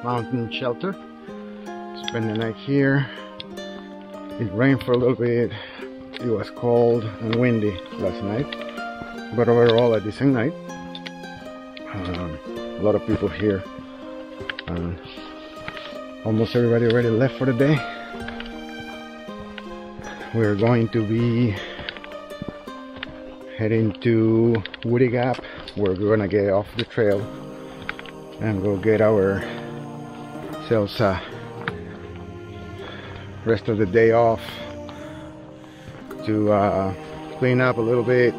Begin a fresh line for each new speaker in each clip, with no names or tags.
mountain shelter. Spend the night here. It rained for a little bit. It was cold and windy last night, but overall a decent night. A lot of people here. Almost everybody already left for the day. We're going to be heading to Woody Gap, where we're gonna get off the trail and go get ourselves rest of the day off to clean up a little bit,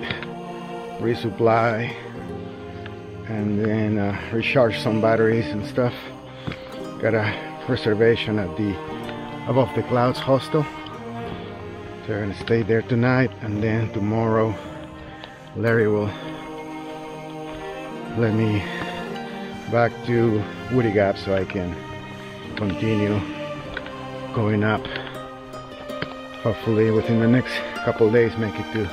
resupply, and then recharge some batteries and stuff. Got a reservation at the Above the Clouds Hostel, so we're gonna stay there tonight, and then tomorrow Larry will let me back to Woody Gap so I can continue going up. Hopefully within the next couple of days make it to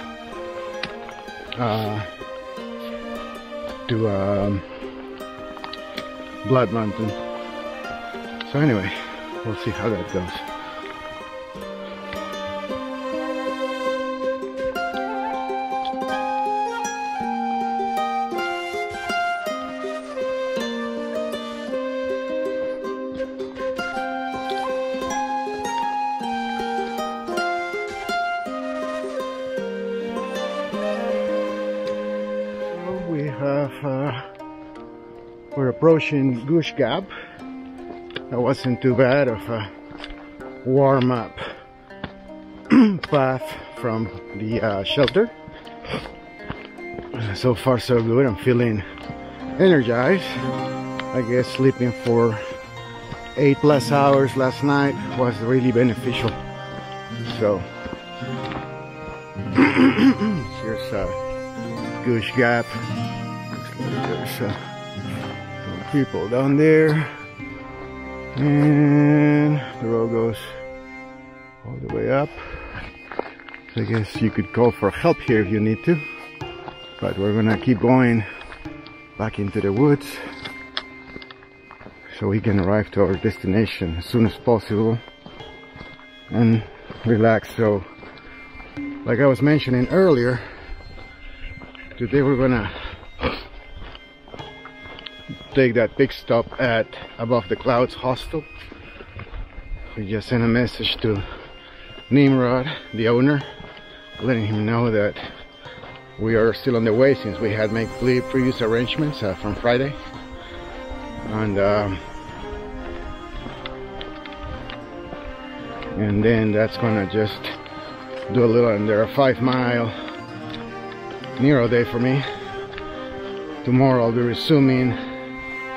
Blood Mountain. So anyway, we'll see how that goes. We're approaching Goose Gap. That wasn't too bad of a warm-up path from the shelter. So far so good. I'm feeling energized. I guess sleeping for 8+ hours last night was really beneficial. So here's Goose Gap. Looks like there's some people down there, and the road goes all the way up. So I guess you could call for help here if you need to, but we're gonna keep going back into the woods so we can arrive to our destination as soon as possible and relax. So like I was mentioning earlier, today we're gonna take that big stop at Above the Clouds Hostel. We just sent a message to Nimrod, the owner, letting him know that we are still on the way since we had made previous arrangements from Friday. And then that's gonna just do a little under a 5-mile Nero day for me. Tomorrow I'll be resuming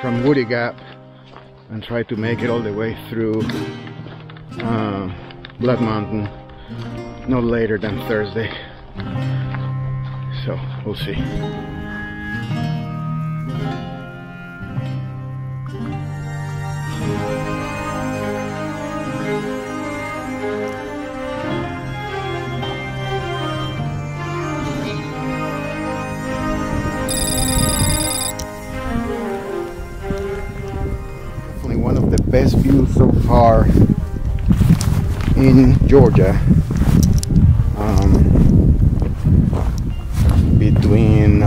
from Woody Gap and try to make it all the way through Blood Mountain no later than Thursday. So we'll see. One of the best views so far in Georgia, between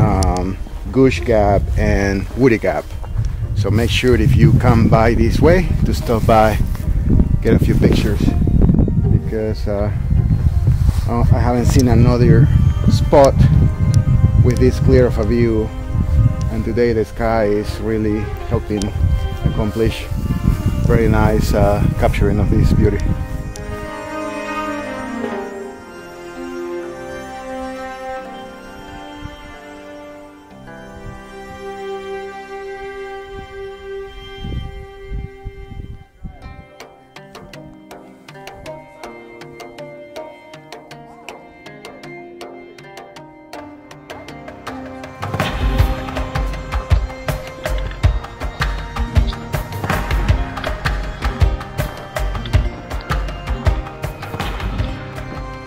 Goose Gap and Woody Gap. So make sure if you come by this way to stop by, get a few pictures, because I haven't seen another spot with this clear of a view, and today the sky is really helping accomplish very nice capturing of this beauty.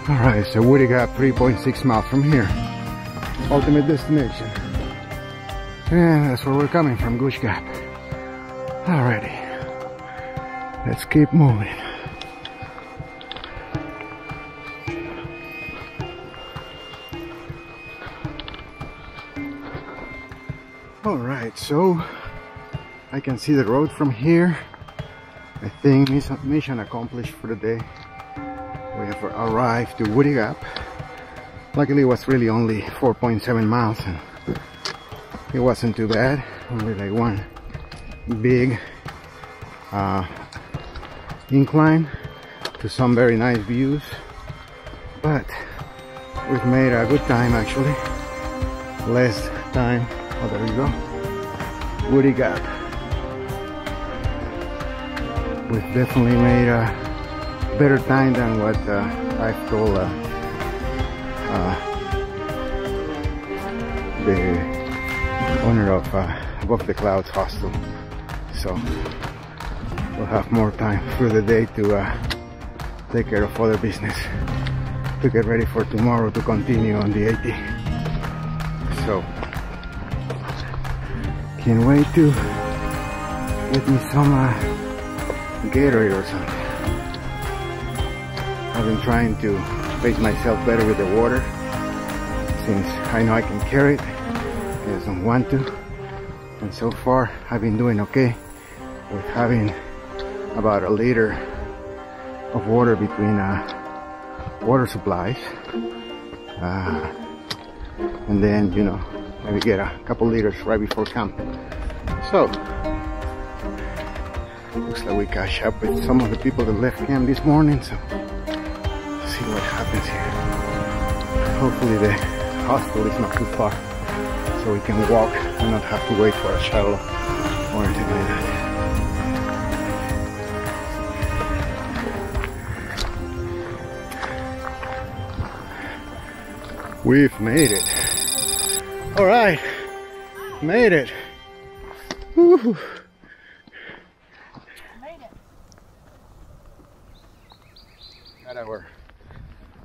Alright, so Woody Gap 3.6 miles from here. Ultimate destination. And that's where we're coming from, Goose Gap. Alrighty. Let's keep moving. All right, so I can see the road from here. I think mission accomplished for the day. We have arrived to Woody Gap. Luckily, it was really only 4.7 miles, and it wasn't too bad. Only like one big incline to some very nice views, but we've made a good time actually. Less time. Oh, there you go. Woody Gap. We've definitely made a better time than what I've told the owner of Above the Clouds Hostel. So we'll have more time through the day to take care of other business, to get ready for tomorrow to continue on the 80. So can't wait to get me some Gatorade or something. I've been trying to pace myself better with the water since I know I can carry it. I just don't want to, and so far I've been doing okay with having about 1 liter of water between water supplies, and then, you know, maybe get a couple liters right before camp. So looks like we catch up with some of the people that left camp this morning, so see what happens here. Hopefully the hostel is not too far, so we can walk and not have to wait for a shuttle or anything like that. We've made it. All right, made it. Woo. Got our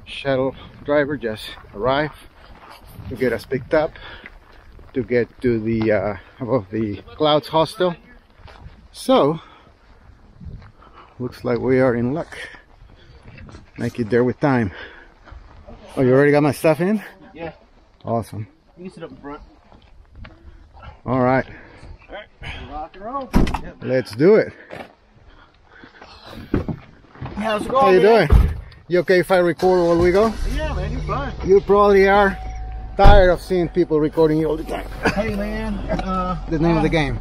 shuttle driver just arrived to get us picked up to get to the Above the Clouds Hostel. So looks like we are in luck. Make it there with time. Oh, you already got my stuff in?
Yeah.
Awesome.
You can sit up in front.
All right.
All right. Rock and roll. Yep.
Let's do it.
How's it going?
How you
man?
doing? You okay if I record while we go?
Yeah, man, you're fine.
You probably are tired of seeing people recording you all the time.
Hey, man.
The name of the game.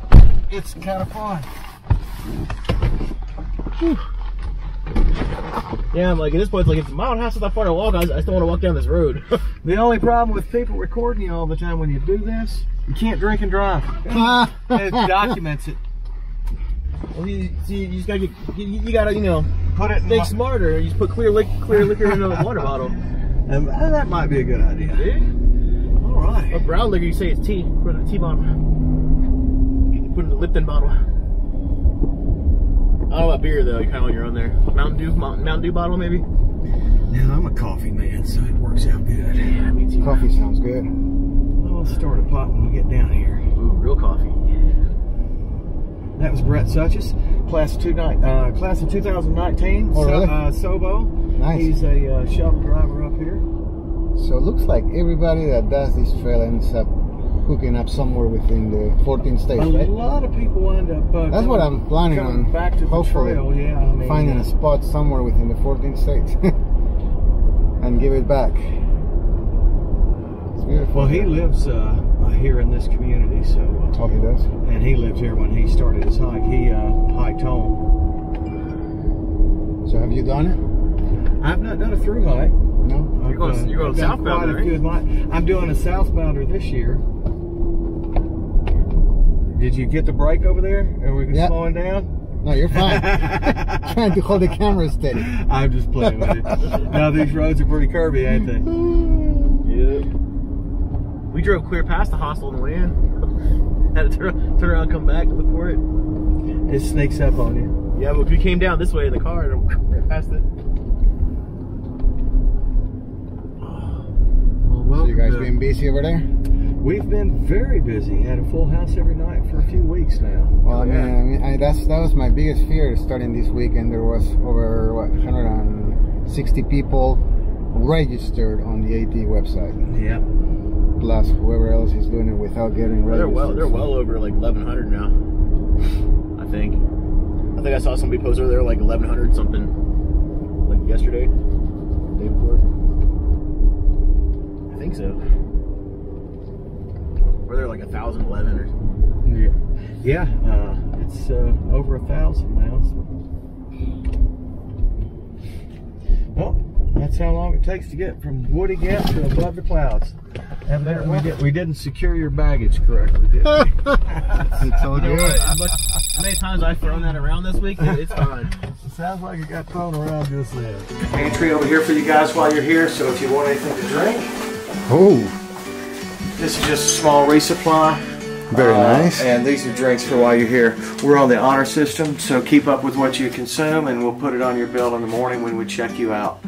It's kind of fun.
Whew.
Yeah, I'm like, at this point, it's like, it's a mile and a half since I far to walk. I just don't want to walk down this road. The only problem with people recording you all the time when you do this, you can't drink and drive. It documents it. Well, you just gotta you gotta, you know,
Put it in
think smarter. You just put clear liquor in a water bottle.
and that might be a good idea.
Yeah.
All right.
Or brown liquor, you say it's tea. Put it in a tea bottle. Put it in a Lipton bottle. I don't know about beer though. You kind of on your own there. Mountain Dew bottle maybe.
Now I'm a coffee man, so it works out good.
Yeah, me too.
Coffee sounds good.
Well, let's start a pot when we get down here.
Ooh, real coffee.
That was Brett Suches, class of 2019.
Oh, really?
Sobo.
Nice.
He's a shuttle driver up here.
So it looks like everybody that does this trail ends up hooking up somewhere within the 14 states,
A
right?
lot of people wind up.
That's what I'm planning
coming
on.
back to the
Hopefully,
trail. Yeah, I mean,
finding a spot somewhere within the 14 states and give it back. It's beautiful.
Well, he lives here in this community, so.
Oh, he does?
And he lived here when he started his hike. He hiked home.
So have you done it?
I've not done a through hike.
No?
You're going
I've done
southbound,
quite a few of mine. I'm doing a southbounder this year. Did you get the break over there? Are we slowing down?
No, you're fine. Trying to hold the camera steady.
I'm just playing with it. Now these roads are pretty curvy, ain't they?
Yeah. We drove clear past the hostel on the way in. Had to turn around and come back to look for it.
It sneaks up on you.
Yeah, but we came down this way in the car and right past it.
Well,
So you guys being busy over there?
We've been very busy. Had a full house every night for a few weeks now.
Well, that was my biggest fear starting this weekend. There was over 160 people registered on the AT website.
Yeah.
Plus whoever else is doing it without getting registered.
They're well over like 1,100 now. I think I saw somebody post over there like 1,100 something, like yesterday, the day before. I think so. Or they're like 1,011 or something.
Yeah. It's over 1,000 now. Well, that's how long it takes to get from Woody Gap to above the clouds. Evidently, we didn't secure your baggage correctly, did we?
It's all good.
How many times I've thrown that around this week? It's fine.
It sounds like it got thrown around just then.
Pantry over here for you guys while you're here, so if you want anything to drink.
Oh,
This is just a small resupply.
very nice.
And these are drinks for while you're here. We're on the honor system, so keep up with what you consume, and we'll put it on your bill in the morning when we check you out.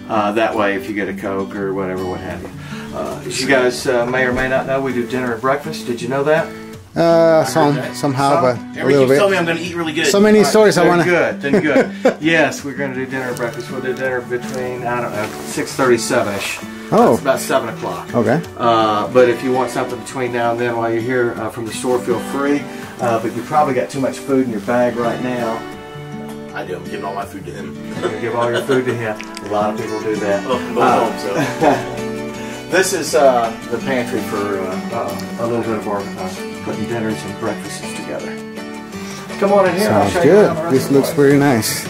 That way, if you get a Coke or whatever, what have you. As you guys may or may not know, we do dinner and breakfast. Did you know that?
Somehow, but a
Everybody
little
keeps telling me
bit.
I'm going to eat really good.
So many stories I
Then
want to.
good, then good. Yes, we're going to do dinner and breakfast. We'll do dinner between, I don't know, 6:37ish.
Oh.
It's about 7 o'clock.
Okay.
But if you want something between now and then while you're here from the store, feel free. But you probably got too much food in your bag right now.
I do. I'm giving all my food to him.
You're going to give all your food to him. A lot of people do that.
Well, I'm going home, so.
This is the pantry for a little bit of our putting dinners and breakfasts together. Come on in here. I'll
Sounds
show you around the
good.
rest
This
of the
looks
place.
very nice.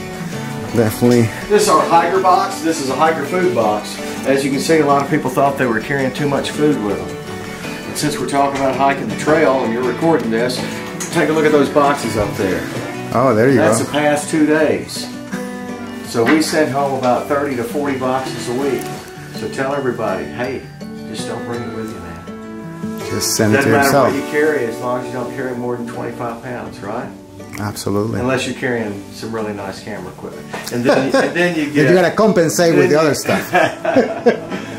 Definitely.
This is our hiker box. This is a hiker food box. As you can see, a lot of people thought they were carrying too much food with them. And since we're talking about hiking the trail and you're recording this, take a look at those boxes up there.
Oh, there you
That's
go.
the past 2 days. So we send home about 30 to 40 boxes a week. So tell everybody, hey, just don't bring it with you, man.
Just send it to
Doesn't matter
yourself.
what you carry as long as you don't carry more than 25 pounds, right?
Absolutely.
Unless you're carrying some really nice camera equipment. And then you get...
You gotta compensate with the other stuff.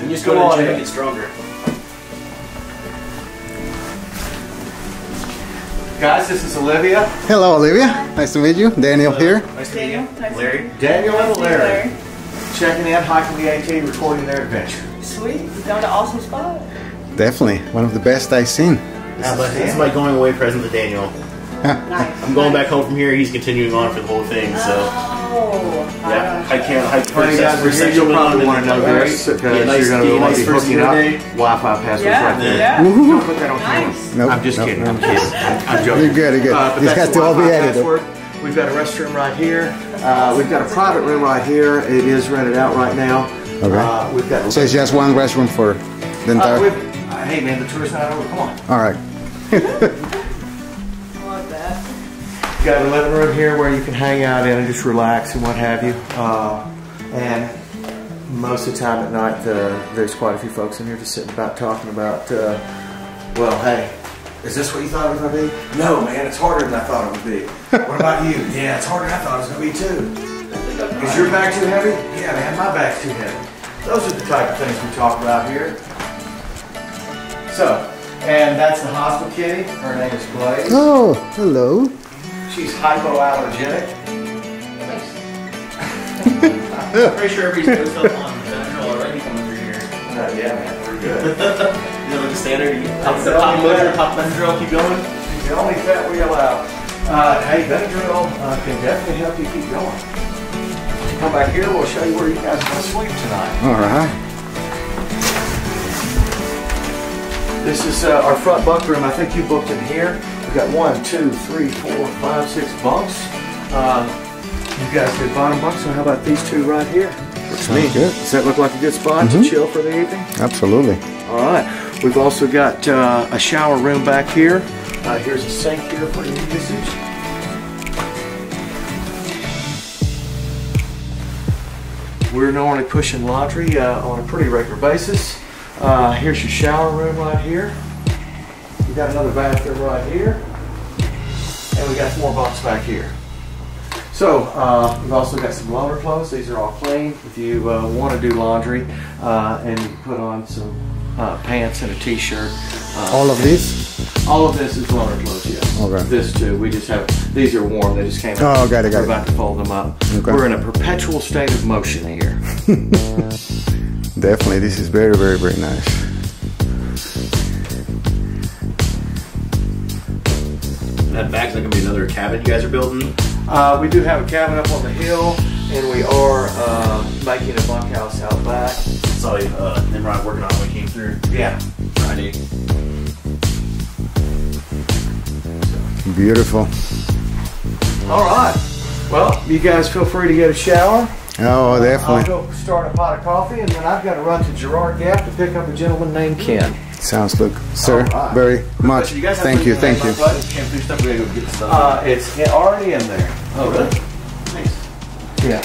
You just go to the gym and get stronger.
Guys, this is Olivia.
Hello, Olivia. Nice to meet you. Daniel here.
Nice to meet you.
Nice
Larry.
Daniel and
to meet you,
Larry. Checking in, hiking the AT, recording their adventure.
Sweet. You found an awesome spot.
Definitely one of the best I've seen.
This is my going away present to Daniel.
Nice.
I'm going back home from here. He's continuing on for the whole thing, so.
Oh.
Yeah, I can't hike
Funny guys,
for
you'll probably want to know this because you're going to want to be hooking up. Wi-Fi passwords right there.
Yeah.
Don't put that on camera.
Nice.
Nope,
I'm just
nope,
kidding.
nope.
I'm kidding. I'm joking.
You're good, you're good.
But
This
that's
has
the
to all be
Wi-Fi
edited.
password. We've got a restroom right here. We've got a private room right here. It is rented out right now.
Okay.
We've got.
So it's just one restroom for the entire.
Hey man, the tour's not over. Come on.
All right.
I like that.
We've got a living room here where you can hang out in and just relax and what have you. And most of the time at night, there's quite a few folks in here just sitting about talking about, well, hey, is this what you thought it was going to be? No, man, it's harder than I thought it would be. What about you? Yeah, it's harder than I thought it was going to be too. Is your bag too heavy? Yeah, man, my bag's too heavy. Those are the type of things we talk about here. So, and that's the hostel kitty. Her name is Blaze.
Oh, hello.
She's hypoallergenic.
I'm pretty sure everybody's dosed up on Benadryl already coming through here.
Yeah, man, we're good.
You know, like the standard, you pop Benadryl, keep going.
She's the only vet we allow. Hey, Benadryl can definitely help you keep going. Come back here, we'll show you where you guys are going to sleep tonight.
All right.
This is our front bunk room. I think you booked in here. We've got 1, 2, 3, 4, 5, 6 bunks. You guys did bottom bunks, so how about these two right here? Looks
Sounds
neat.
good.
Does that look like a good spot to chill for the evening?
Absolutely.
All right. We've also got a shower room back here. Here's a sink here for your usage. We're normally pushing laundry on a pretty regular basis. Here's your shower room right here. We got another bathroom right here. And we got 4 bunks back here. So, we've also got some loaner clothes. These are all clean. If you want to do laundry and you put on some pants and a t-shirt,
All of these?
All of this is loaner clothes, yes.
Okay.
This too. We just have, these are warm. They just came out.
Oh, got it, got
We're
it.
about to fold them up.
Okay.
We're in a perpetual state of motion here.
Definitely, this is very, very, very nice.
That back's not gonna be another cabin you guys are building.
We do have a cabin up on the hill, and we are making a bunkhouse out back.
Saw Nimrod working on it when he came through
Yeah.
Friday.
Beautiful.
All right. Well, you guys feel free to get a shower.
Oh,
I'll
definitely.
go start a pot of coffee, and then I've got to run to Girard Gap to pick up a gentleman named Ken.
Sounds good, sir.
All right.
Very much.
You guys have
Thank you, thank you.
Came through stuff. We gotta go get the stuff.
It's already in there.
Oh, really? Nice.
Yeah.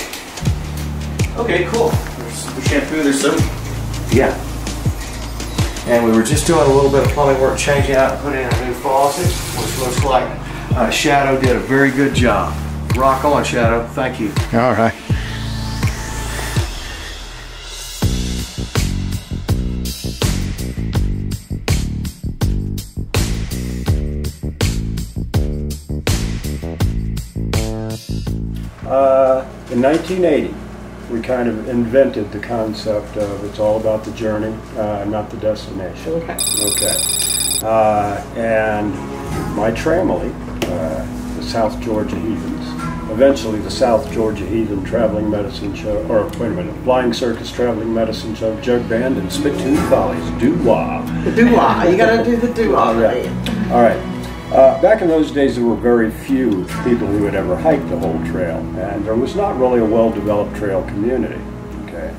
Okay, cool. There's shampoo. There's soap.
Yeah. And we were just doing a little bit of plumbing work, changing out and putting in a new faucet, which looks like Shadow did a very good job. Rock on, Shadow. Thank you.
All right.
In 1980, we kind of invented the concept of it's all about the journey, not the destination.
Okay.
Okay. And my family, the South Georgia Heathens, eventually the South Georgia Heathen Traveling Medicine Show, or wait a minute, Flying Circus Traveling Medicine Show, Jug Band, and Spittoon Follies, doo-wah.
The doo-wah. You gotta do the doo-wah.
Yeah. All right. Back in those days, there were very few people who had ever hiked the whole trail, and there was not really a well-developed trail community. Okay,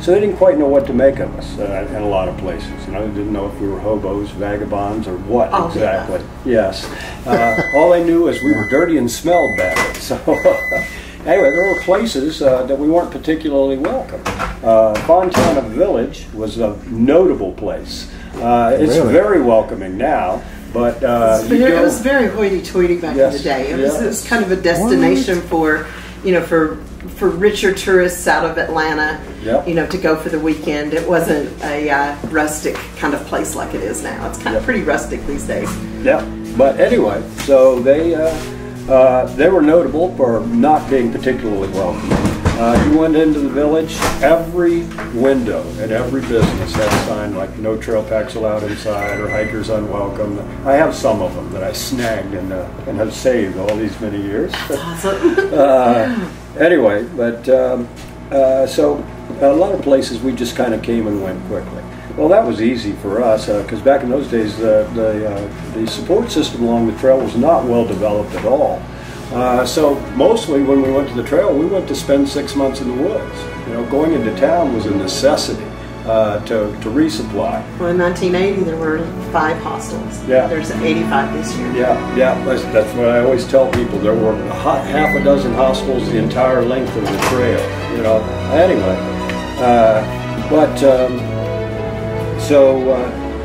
so they didn't quite know what to make of us in a lot of places. You know, they didn't know if we were hobos, vagabonds, or what exactly. Yes, all they knew is we were dirty and smelled bad. So anyway, there were places that we weren't particularly welcome. Fontana Village was a notable place. It's
Really?
very welcoming now. But
It was very hoity-toity back in the day. It was kind of a destination for, you know, for richer tourists out of Atlanta, you know, to go for the weekend. It wasn't a rustic kind of place like it is now. It's kind of pretty rustic these days.
Yeah, but anyway, so they were notable for not being particularly welcoming. You went into the village, every window at every business had a sign like no trail packs allowed inside or hikers unwelcome. I have some of them that I snagged and have saved all these many years.
Awesome.
Anyway, but so a lot of places we just kind of came and went quickly. Well, that was easy for us because back in those days the support system along the trail was not well developed at all. So mostly when we went to the trail, we went to spend 6 months in the woods. You know, going into town was a necessity to resupply.
Well, in 1980, there were 5 hostels.
Yeah.
There's 85 this year.
Yeah, that's what I always tell people. There were half a dozen hostels the entire length of the trail. You know. Anyway,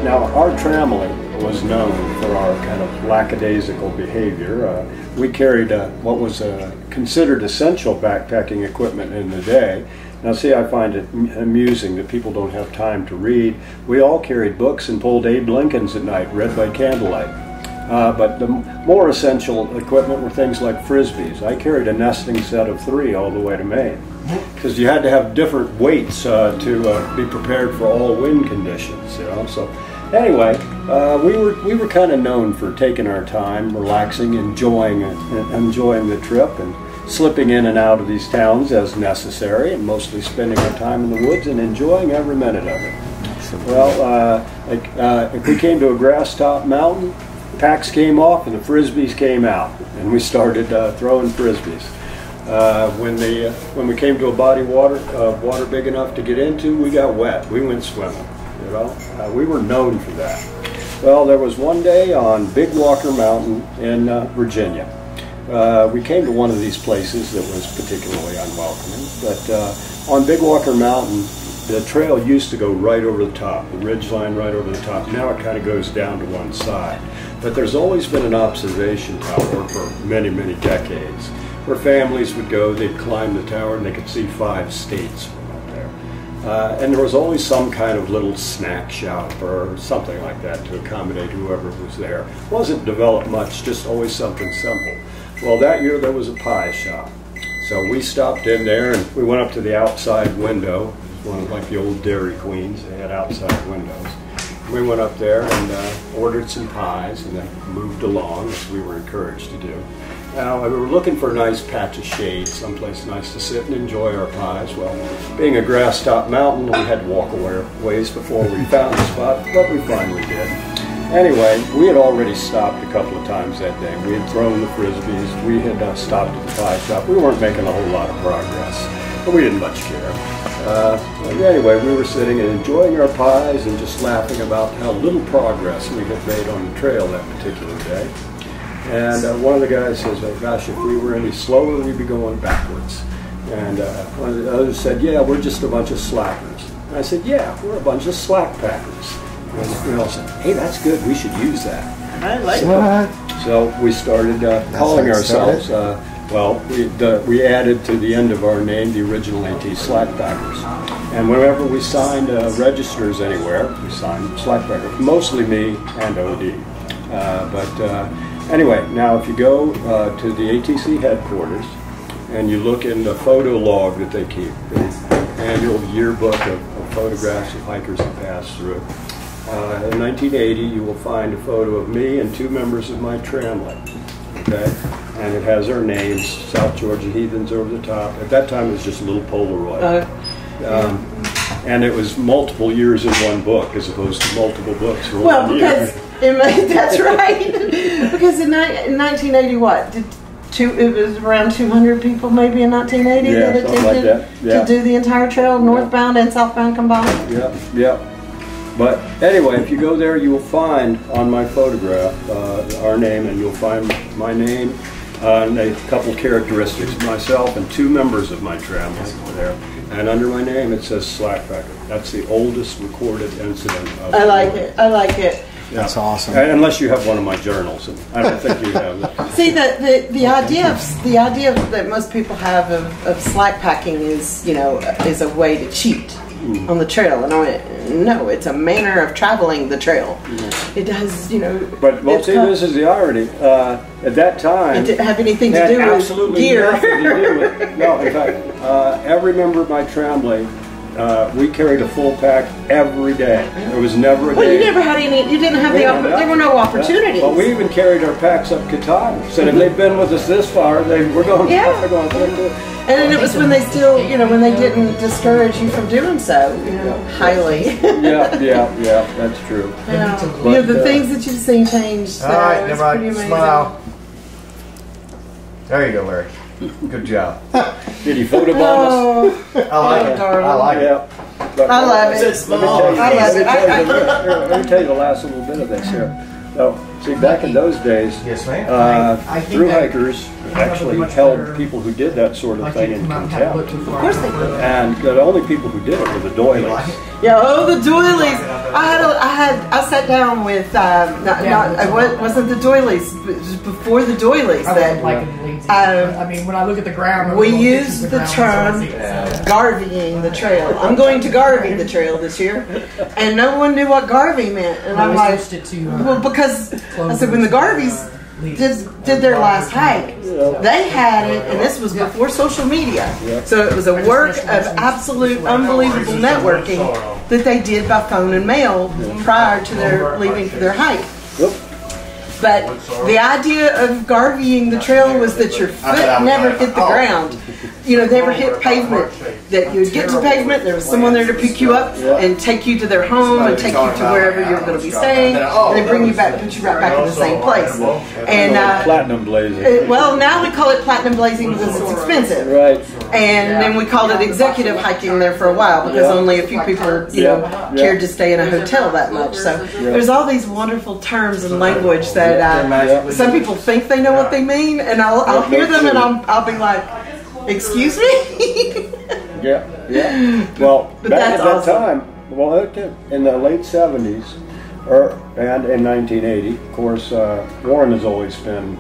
now our family was known for our kind of lackadaisical behavior. We carried what was considered essential backpacking equipment in the day. Now see, I find it amusing that people don't have time to read. We all carried books and pulled Abe Lincolns at night, read by candlelight. But the more essential equipment were things like Frisbees. I carried a nesting set of 3 all the way to Maine, because you had to have different weights to be prepared for all wind conditions. You know, so anyway, we were kind of known for taking our time, relaxing, enjoying the trip, and slipping in and out of these towns as necessary, and mostly spending our time in the woods and enjoying every minute of it. Well, if we came to a grass-top mountain, packs came off and the Frisbees came out, and we started throwing Frisbees. When we came to a body of water big enough to get into, we got wet. We went swimming. You know, we were known for that. Well, there was one day on Big Walker Mountain in Virginia. We came to one of these places that was particularly unwelcoming, but on Big Walker Mountain, the trail used to go right over the top, the ridge line right over the top. Now it kind of goes down to one side. But there's always been an observation tower for many, many decades, where families would go, they'd climb the tower, and they could see 5 states from up there. And there was always some kind of little snack shop or something like that to accommodate whoever was there. It wasn't developed much, just always something simple. Well, that year there was a pie shop. So we stopped in there and we went up to the outside window. It was one of like the old Dairy Queens, they had outside windows. We went up there and ordered some pies and then moved along, as we were encouraged to do. Now, we were looking for a nice patch of shade, someplace nice to sit and enjoy our pies. Well, being a grass-topped mountain, we had to walk a ways before we found the spot, but we finally did. Anyway, we had already stopped a couple of times that day. We had thrown the Frisbees, we had stopped at the pie shop. We weren't making a whole lot of progress, but we didn't much care. Anyway, we were sitting and enjoying our pies and just laughing about how little progress we had made on the trail that particular day. And one of the guys says, oh, gosh, if we were any slower, we'd be going backwards. And one of the others said, yeah, we're just a bunch of slackers. And I said, yeah, we're a bunch of slack packers. And we all said, hey, that's good, we should use that.
I like it.
So we started calling ourselves, we added to the end of our name the original AT Slackpackers. And whenever we signed registers anywhere, we signed Slackpackers, mostly me and OD. Anyway, now if you go to the ATC headquarters and you look in the photo log that they keep, the annual yearbook of photographs of hikers that pass through, in 1980 you will find a photo of me and two members of my tramlet. Okay? And it has our names, South Georgia Heathens over the top. At that time it was just a little Polaroid. And it was multiple years in one book as opposed to multiple books for one year.
That's right. Because in 1980, what? It was around 200 people maybe in 1980 that attempted to do the entire trail, northbound and southbound combined.
Yeah. But anyway, if you go there, you will find on my photograph our name, and you'll find my name and a couple characteristics of myself and two members of my tramlet there. And under my name, it says Slackpacker. That's the oldest recorded incident.
I like it.
That's awesome.
Unless you have one of my journals, and I don't think you have that.
See, the idea that most people have of slack packing is a way to cheat on the trail, and I went, no, it's a manner of traveling the trail. It does,
But see, this is the irony. At that time,
it didn't have anything to do with
absolutely
gear.
Nothing to do with. No, in fact, every member of my tramway. We carried a full pack every day. There was never a day.
Well, you never had any. You didn't have there were no opportunities.
Well, we even carried our packs up Katahdin. Said if they'd been with us this far, they were going.
Yeah. And then it was when they still, when they didn't discourage you from doing so, highly.
Yeah, that's true.
Yeah. The things that you've seen change.
All right,
never mind.
Smile. There you go, Larry. Good job.
Did he photobomb us?
I like it. I like it.
But,
I love it.
Let me tell you the last little bit of this here. So, see, back in those days,
yes, ma'am.
through hikers actually held people who did that sort of thing in contempt.
Of course they did.
And the only people who did it were the doilies.
Yeah, the doilies. I sat down with wasn't the doilies, it was before the doilies that
when I look at the ground,
we used the term garveying the trail. I'm going to garvey the trail this year, and no one knew what garvey meant. And I'm like, well, because I said when the Garveys did their last hike, they had it, and this was before social media, so it was a work of absolute unbelievable networking that they did by phone and mail prior to their leaving for their hike. But the idea of garveying the trail was that your foot never hit the ground. Never hit pavement. That you would get to pavement, there was someone there to pick you up and take you to their home and take you to wherever you're going to be staying, and then bring you back, put you right back in the same place. And
platinum blazing.
Well, now we call it platinum blazing because it's expensive.
Right.
And then we called it executive hiking there for a while because only a few people, cared to stay in a hotel that much. So there's all these wonderful terms and language that some people think they know what they mean, and I'll hear them and I'll be like, excuse me?
Yeah. Well, back at that time, in the late 70s, and in 1980, of course, Warren has always been,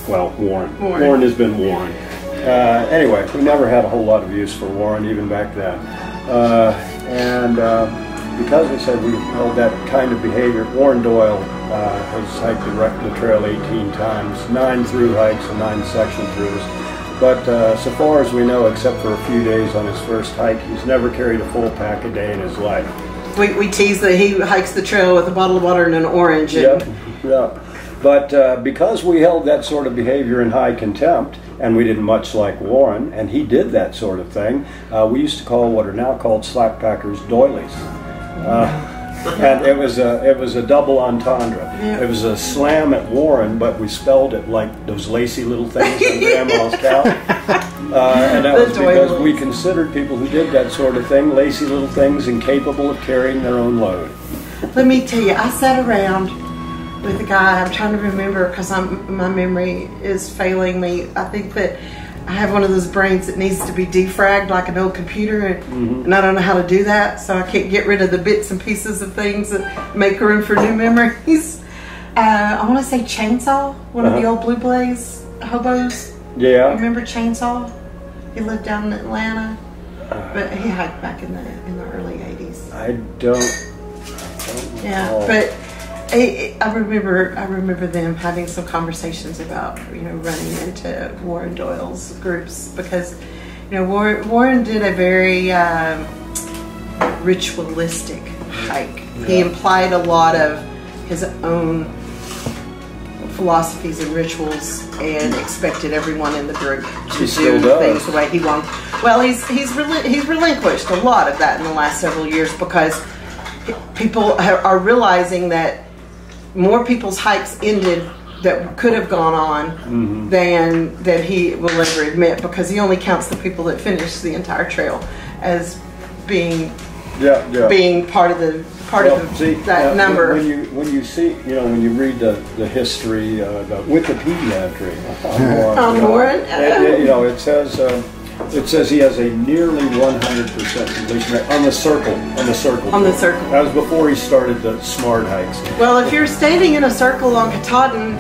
Warren has been Warren. Anyway, we never had a whole lot of use for Warren even back then. Because we said we held that kind of behavior, Warren Doyle has hiked the trail 18 times, 9 through hikes and 9 section throughs. But so far as we know, except for a few days on his first hike, he's never carried a full pack a day in his life.
We tease that he hikes the trail with a bottle of water and an orange.
Yep, yeah. But because we held that sort of behavior in high contempt, and we didn't much like Warren, and he did that sort of thing, we used to call what are now called slackpackers doilies. And it was a double entendre.
Yeah.
It was a slam at Warren, but we spelled it like those lacy little things on Grandma's couch. And that was because we considered people who did that sort of thing, lacy little things, incapable of carrying their own load.
Let me tell you, I sat around with a guy, I'm trying to remember because my memory is failing me. I think that I have one of those brains that needs to be defragged like an old computer, and I don't know how to do that, so I can't get rid of the bits and pieces of things that make room for new memories. I want to say Chainsaw, one of the old Blue Blaze hobos.
Yeah.
Remember Chainsaw? He lived down in Atlanta, but he hiked back in the early 80s.
I don't
yeah,
know.
But I remember them having some conversations about running into Warren Doyle's groups, because Warren did a very ritualistic hike. Yeah. He implied a lot of his own philosophies and rituals, and expected everyone in the group to do things the way he wanted. Well, he's relinquished a lot of that in the last several years, because people are realizing that more people's hikes ended that could have gone on than he will ever admit, because he only counts the people that finish the entire trail as being part of that number.
When you see, when you read the history, the Wikipedia entry
on Warren,
it says he has a nearly 100% completion rate on the circle. That was before he started the smart hikes.
Well, if you're standing in a circle on Katahdin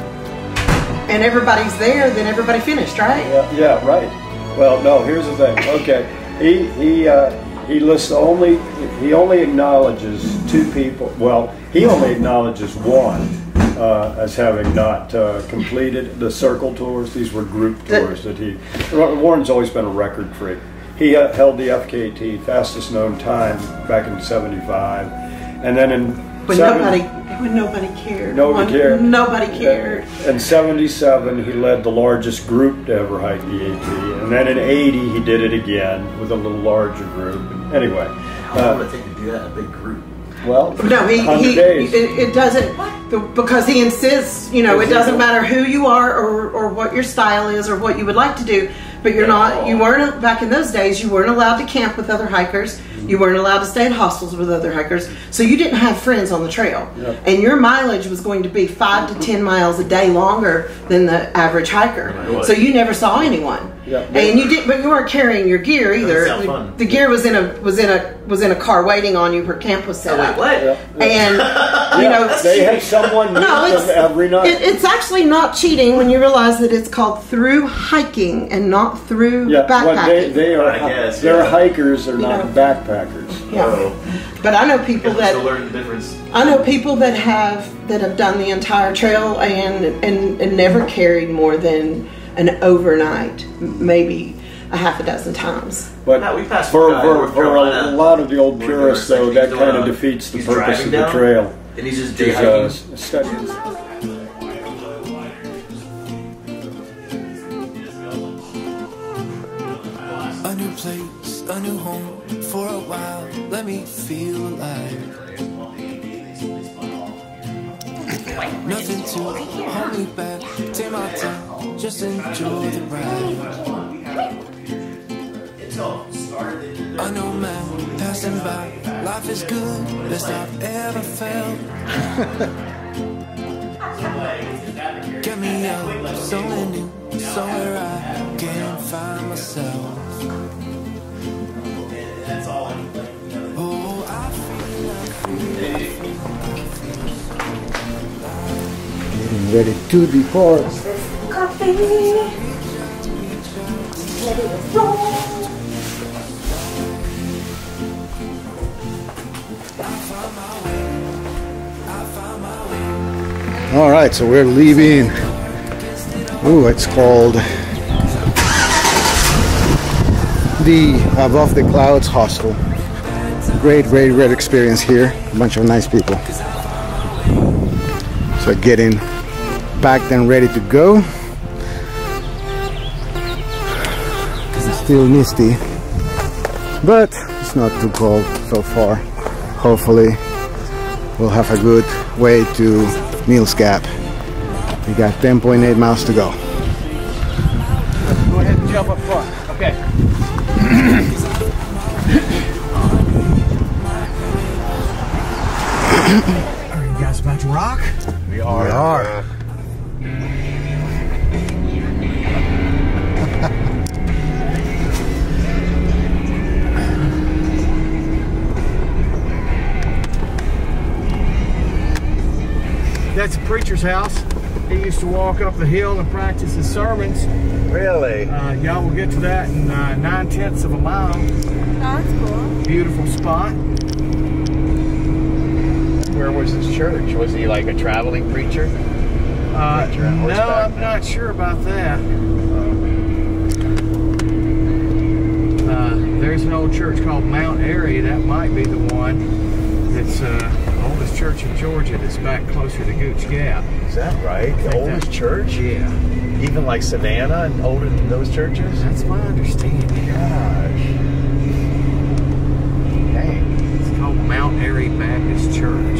and everybody's there, then everybody finished, right?
Yeah, right. Well, no. Here's the thing. Okay, he lists he only acknowledges 2 people. Well, he only acknowledges one as having not completed the circle tours. These were group tours Warren's always been a record freak. He held the FKT, fastest known time, back in '75, and then
when nobody cared. Nobody cared.
In '77, he led the largest group to ever hike the AT, and then in '80 he did it again with a little larger group. Anyway,
how long would it take to do that in a big group?
Well,
no, it doesn't, because he insists, it doesn't matter who you are or what your style is or what you would like to do, but you weren't, back in those days, you weren't allowed to camp with other hikers, you weren't allowed to stay at hostels with other hikers, so you didn't have friends on the trail. Yep. And your mileage was going to be 5 to 10 miles a day longer than the average hiker. So you never saw anyone. Yep. And but you weren't carrying your gear either. The gear was in a car waiting on you where camp was set up.
What?
And
they had someone meet them every night.
It's actually not cheating when you realize that it's called through hiking and not through backpacking.
They're hikers, they're not backpackers.
Yeah. But I know people that
learn the difference.
I know people that have done the entire trail and never carried more than an overnight, maybe a half a dozen times.
But for a lot of the old purists, though, that kind of defeats the purpose of the trail.
And he's just day hiking.
A new place, a new home, for a while, let me feel alive. Nothing to hold me back, take my time, just enjoy the ride. A new man passing by, life is good, best I've ever felt. Get me up, somewhere new, somewhere I can find myself. Oh, I feel
Getting ready to depart.
Coffee. Ready to roll.
All right, so we're leaving. Ooh, it's called the Above the Clouds Hostel. Great experience here. A bunch of nice people. So getting packed and ready to go. It's still misty, but it's not too cold so far. Hopefully we'll have a good way to Neil's Gap. We got 10.8 miles to go.
Go ahead and jump up front. Okay. Are you guys about to rock?
We are.
We are.
That's a preacher's house. He used to walk up the hill and practice his sermons.
Really?
Y'all will get to that in 9/10 of a mile.
Oh, that's cool.
Beautiful spot.
Where was his church? Was he like a traveling preacher?
No, I'm not sure about that. There's an old church called Mount Airy. That might be the one. It's the oldest church in Georgia that's back closer to Gooch Gap.
Is that right? The oldest church?
Yeah.
Even like Savannah and older than those churches?
That's my understanding.
Gosh. Dang.
It's called Mount Airy Baptist Church.